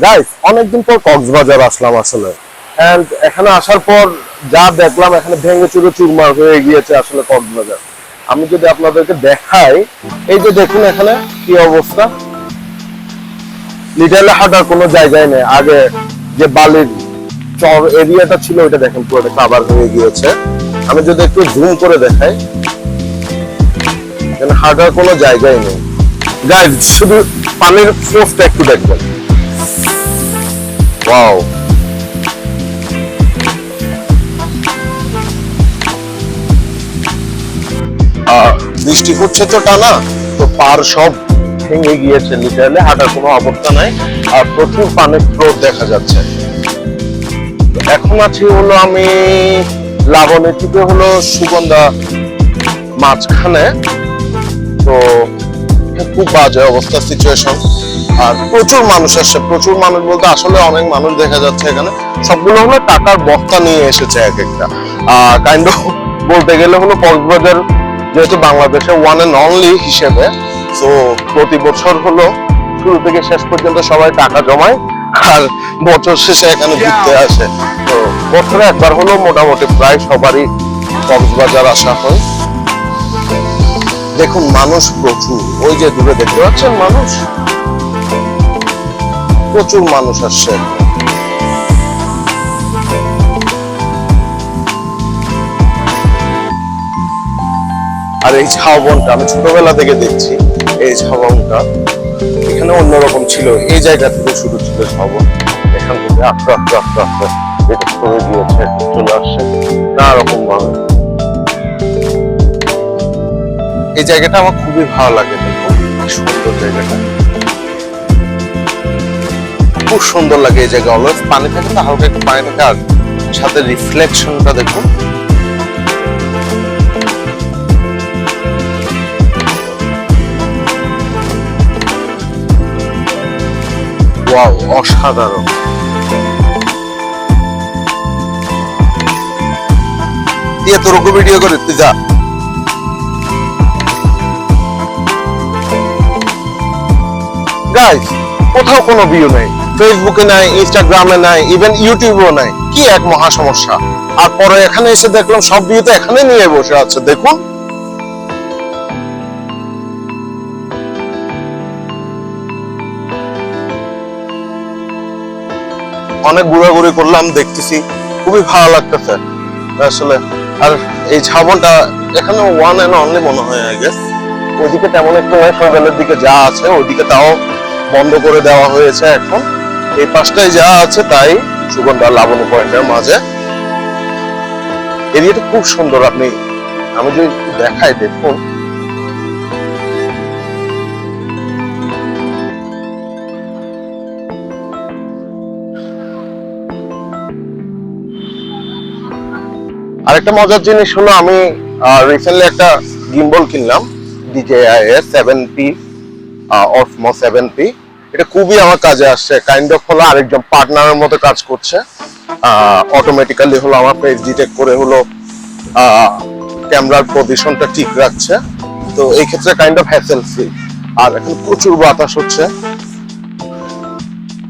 Guys অনেকদিন পর কক্সবাজার আসলাম আসলে, এন্ড এখানে আসার পর যা দেখলাম এখানে ভেঙে চুরে চুরমার হয়ে গিয়েছে আসলে কক্সবাজার। আমি যদি আপনাদেরকে দেখাই, এই যে দেখুন এখানে কি অবস্থা, লিটারলি হাঁটার কোনো জায়গায় নেই। আগে যে বালির চর এরিয়াটা ছিল ওইটা দেখেন পুরোটা কাভার হয়ে গিয়েছে। আমি যদি একটু জুম করে দেখাই, এখানে হাঁটার কোনো জায়গায় নেই। গাইস শুধু পানির ফোর্সটা একটু দেখবেন, ওয়াও। বৃষ্টি হচ্ছে তো টানা, তো পার সব ভেঙে গিয়েছে, লিটারালি হাঁটার কোনো অবস্থা নাই, আর প্রচুর পানির স্রোত দেখা যাচ্ছে। এখন আছি হলো আমি লাবণী থেকে হলো সুগন্ধা মাঝখানে, তো খুব বাজে অবস্থা সিচুয়েশন। আর প্রচুর মানুষ আসছে, প্রচুর মানুষ বলতে আসলে অনেক মানুষ দেখা যাচ্ছে এখানে। সবগুলো হলো টাকার বস্তা নিয়ে এসেছে এক একটা। কাইন্ড অফ বলতে গেলে হলো কক্সবাজার যেহেতু বাংলাদেশের ওয়ান এন্ড অনলি হিসেবে, তো প্রতি বছর হলো শুরু থেকে শেষ পর্যন্ত সবাই টাকা জমায় আর বছর শেষে এখানে ঘুরতে আসে। তো বছরে একবার হলো মোটামুটি প্রায় সবারই কক্সবাজার আসা হয়। দেখুন মানুষ প্রচুর, ওই যে দূরে দেখতে পাচ্ছেন মানুষ, প্রচুর মানুষ আসছে। আর এই ঝাউবনটা আমি ছোটবেলা থেকে দেখছি, এই ঝাউবনটা এখানে অন্যরকম ছিল, এই জায়গা থেকে শুরু ছিল ঝাউবন, এখান থেকে আস্তে আস্তে আস্তে আস্তে এটা সরে গিয়েছে, চলে আসছে নানা রকম ভাবে। এই জায়গাটা আমার খুবই ভালো লাগে, দেখুন কি সুন্দর জায়গাটা, খুব সুন্দর লাগে এই জায়গা। অলওয়েজ পানি থাকে তো, হালকা একটু পানি থাকে, আর সাথে রিফ্লেকশনটা দেখুন। ওয়াও, অসাধারণ। দিয়ে তোর ভিডিও করে তুই যা। গাইস কোথাও কোনো ভিউ নাই, ফেসবুকে নাই, ইনস্টাগ্রামে নাই, ইভেন ইউটিউবেও নাই, কি এক মহা সমস্যা। আর পরে এখানে এসে দেখলাম সব ভিউ তো এখানে নিয়ে বসে আছে, দেখুন। অনেক ঘোরাঘুরি করলাম, দেখতেছি খুবই ভালো লাগতেছে আসলে। আর এই ঝাউবনটা এখানে ওয়ান এন্ড অনলি মনে হয়, আই গেস। ওইদিকে তেমন একটু নয়, সকালের দিকে যা আছে ওইদিকে তাও বন্ধ করে দেওয়া হয়েছে এখন। এই পাশটায় যা আছে তাই সুগন্ধা লাবণী পয়েন্টের মাঝে। এরিয়াটা খুব সুন্দর, আমি যদি দেখাই দেখুন, আরেকটা মজার জিনিস হলো আমি রিসেন্টলি একটা গিম্বল কিনলাম, DJI 7P Osmo 7P। এটা খুবই আমার কাজে আসছে, কাইন্ড অফ হলো আরেকজন পার্টনারের মতো কাজ করছে। অটোমেটিক্যালি হলো আমার ফেস ডিটেক্ট করে হলো ক্যামেরার পজিশনটা ঠিক রাখছে, তো এই ক্ষেত্রে কাইন্ড অফ হ্যাসেল ফ্রি। আর এখন প্রচুর বাতাস হচ্ছে,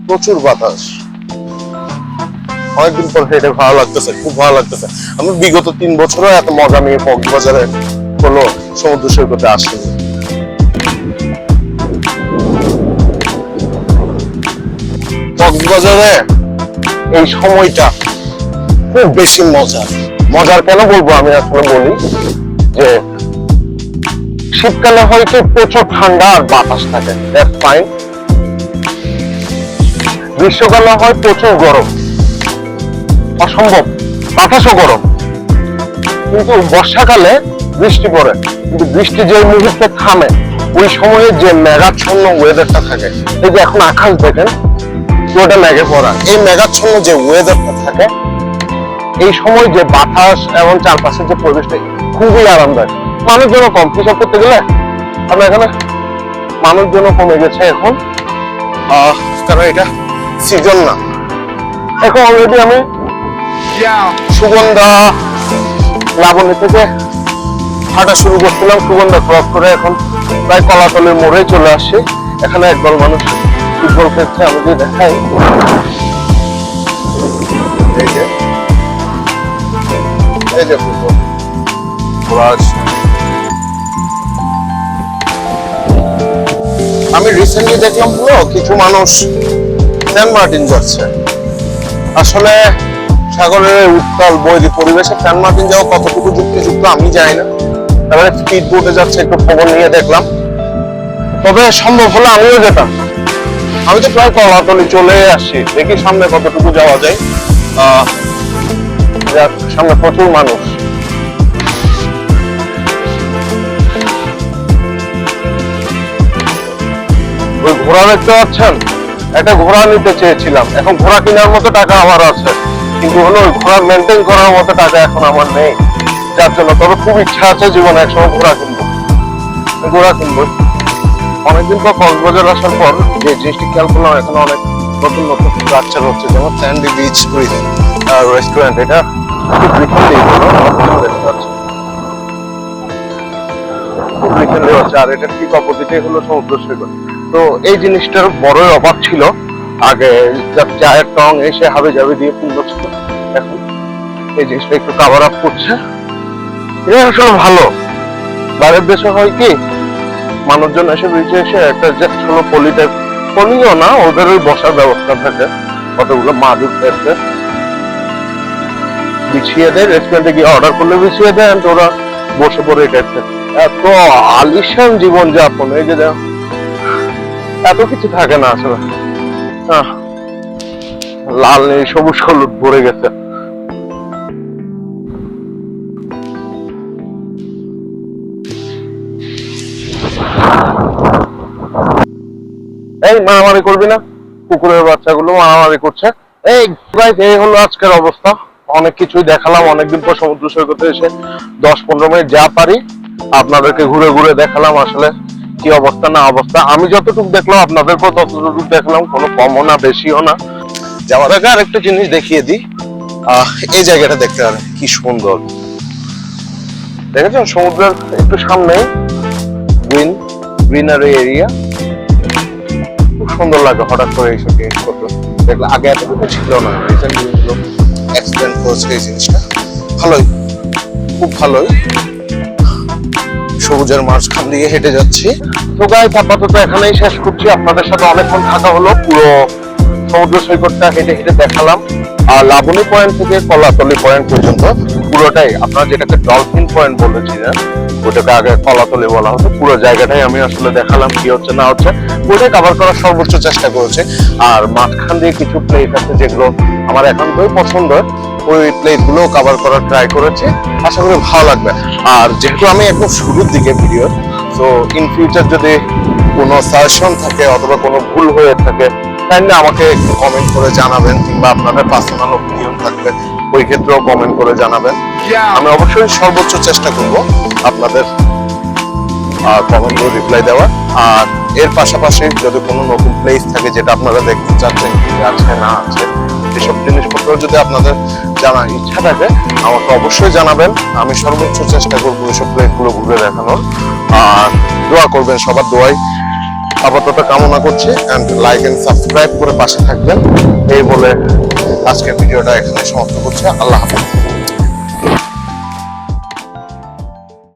প্রচুর বাতাস। অনেকদিন পর হেঁটে ভালো লাগতেছে, খুব ভালো লাগতেছে। আমি বিগত 3 বছরও এত মজা নিয়ে কক্সবাজারে কোনো সমুদ্র সৈকতে আসিনি। কক্সবাজারে এই সময়টা খুব বেশি মজার কেন বলবো, আমি আসলে বলি যে শীতকালে হয়তো প্রচুর ঠান্ডা আর বাতাস থাকে, দ্যাটস ফাইন। গ্রীষ্মকালে হয় প্রচুর গরম, অসম্ভব, বাতাসও গরম। কিন্তু বর্ষাকালে বৃষ্টি পড়ে, কিন্তু বৃষ্টি যে মুহূর্তে থামে ওই সময়ে যে মেঘাচ্ছন্ন ওয়েদারটা থাকে, এই যে এখন আকাশ দেখেন পুরোটা মেঘে পড়া, এই মেঘাচ্ছন্ন যে ওয়েদারটা থাকে, এই সময় যে বাতাস এবং চারপাশের যে পরিবেশটা খুবই আরামদায়ক। মানুষজনও কম, হিসাব করতে গেলে আমরা এখানে মানুষজনও কমে গেছে এখন, কারণ এটা সিজন না। এখন অলরেডি আমি সুগন্ধা লাবণী থেকে হাঁটা শুরু করছিলাম, সুগন্ধা ক্রস করে এখন প্রায় কলাতলের মোড়ে চলে আসছি। এখানে একদল মানুষ ফুটবল খেলছে, আমি যদি দেখাই, এই যে ফুটবল আমি রিসেন্টলি দেখলাম কিছু মানুষ সেন্ট মার্টিন যাচ্ছে। আসলে সাগরের উত্তাল বৈরী পরিবেশে সেন্ট মার্টিন যাওয়া কতটুকু যুক্তিযুক্ত আমি জানি না। তারপরে স্পিড বোটে যাচ্ছে, একটু খবর নিয়ে দেখলাম। তবে সম্ভব হলে আমিও যেতাম। আমি তো প্রায় কলাতলি চলে আসছি, দেখি সামনে কতটুকু যাওয়া যায়। সামনে প্রচুর মানুষ। ওই ঘোড়া দেখতে পাচ্ছেন, একটা ঘোড়া নিতে চেয়েছিলাম। এখন ঘোড়া কেনার মতো টাকা আমার আছে, কিন্তু হলো ওই ঘোড়া মেনটেন করার মতো টাকা এখন আমার নেই, যার জন্য। তবে খুব ইচ্ছা আছে জীবনে একসময় ঘোড়া কিনবো। অনেকদিন পর কক্সবাজার আসার পর যে জিনিসটি খেয়াল করলাম, এখানে অনেক নতুন নতুন স্ট্রাকচার হচ্ছে, যেমন স্যান্ডি বিচ রেস্টুরেন্ট। এটা খুব রিসেন্টলি হচ্ছে, আর এটা ঠিক অপোজিটে হলো সমুদ্র সৈকত। তো এই জিনিসটার বড়ই অভাব ছিল আগে, চায়ের টং এসে হাবে যাবে দিয়ে পূর্ণ ছিল। এখন এই জিনিসটা একটু কাভার আপ করছে, এটা আসলে ভালো। বাইরের দেশে হয় কি, মানুষজন এসে বিচে এসে একটা জাস্ট হলো পলিও না, ওদের ওই বসার ব্যবস্থা থাকে, কতগুলো মাদুর থাকছে, বিছিয়ে দেয়। রেস্টুরেন্টে গিয়ে অর্ডার করলে বিছিয়ে দেয়, ওরা বসে পড়ে এটাচ্ছে। এত আলিশান জীবন যাপন, এই যে এত কিছু থাকে না আসলে। লাল নীল সবুজ হলুদ ভরে গেছে। এই মারামারি করবি না, কুকুরের বাচ্চাগুলো মারামারি করছে। এই হলো আজকের অবস্থা। অনেক কিছুই দেখালাম, অনেকদিন পর সমুদ্র সৈকতে এসে 10-15 মিনিট যা পারি আপনাদেরকে ঘুরে ঘুরে দেখালাম আসলে কি অবস্থা না অবস্থা। আমি যতটুকু দেখলাম আপনাদেরকেও ততটুকু দেখলাম, কোনো কমও না বেশিও না। যাওয়ার আগে আরেকটা জিনিস দেখিয়ে দিই, এই জায়গাটা দেখতে পারেন কি সুন্দর। দেখেছেন সমুদ্রের একটু সামনে গ্রিনারি এরিয়া, খুব সুন্দর লাগে। হঠাৎ করে এইসব জিনিস করতে দেখলে, আগে এতটুকু ছিল না, রিসেন্ট জিনিসগুলো এক্সপ্লেন করেছে। এই জিনিসটা ভালোই, খুব ভালোই। সবুজের মাঝখান দিয়ে হেঁটে যাচ্ছি। তো গাইস, আপাতত এখানেই শেষ করছি। আপনাদের সাথে অনেকক্ষণ থাকা হলো, পুরো সমুদ্র সৈকতটা হেঁটে হেঁটে দেখালাম। আর লাবণী পয়েন্ট থেকে কলাতলি পয়েন্ট পর্যন্ত পুরোটাই, আপনারা যেটাকে ডলফিন পয়েন্ট বলেছিলেন, ওটাকে আগে কলাতলি বলা হতো, পুরো জায়গাটাই আমি আসলে দেখালাম কি হচ্ছে না হচ্ছে, ওটাই কভার করার সর্বোচ্চ চেষ্টা করেছে। আর মাঝখান দিয়ে কিছু প্লেস আছে যেগুলো আমার একান্তই পছন্দ, ওই প্লেস গুলো কভার করার ট্রাই করেছে। আশা করি ভালো লাগবে। আর যেহেতু আমি একদম শুরুর দিকে ভিডিও, তো ইন ফিউচার যদি কোনো সাজেশন থাকে অথবা কোনো ভুল হয়ে থাকে, তাহলে আমাকে একটু কমেন্ট করে জানাবেন, কিংবা আপনাদের পার্সোনাল অপিনিয়ন থাকলে ওই ক্ষেত্রেও কমেন্ট করে জানাবেন। আমি অবশ্যই সর্বোচ্চ চেষ্টা করব আপনাদের কমেন্টগুলো রিপ্লাই দেওয়ার। আর এর পাশাপাশি যদি কোনো নতুন প্লেস থাকে যেটা আপনারা দেখতে চাচ্ছেন, কি আছে না আছে, এসব জিনিসপত্র যদি আপনাদের জানার ইচ্ছা থাকে আমাকে অবশ্যই জানাবেন। আমি সর্বোচ্চ চেষ্টা করবো এসব প্লেসগুলো ঘুরে দেখানোর। আর দোয়া করবেন, সবার দোয়াই আপাতত কামনা করছি। এন্ড লাইক এন্ড সাবস্ক্রাইব করে পাশে থাকবেন এই বলে আজকের ভিডিওটা এখানে সমাপ্ত করছি। আল্লাহ হাফেজ।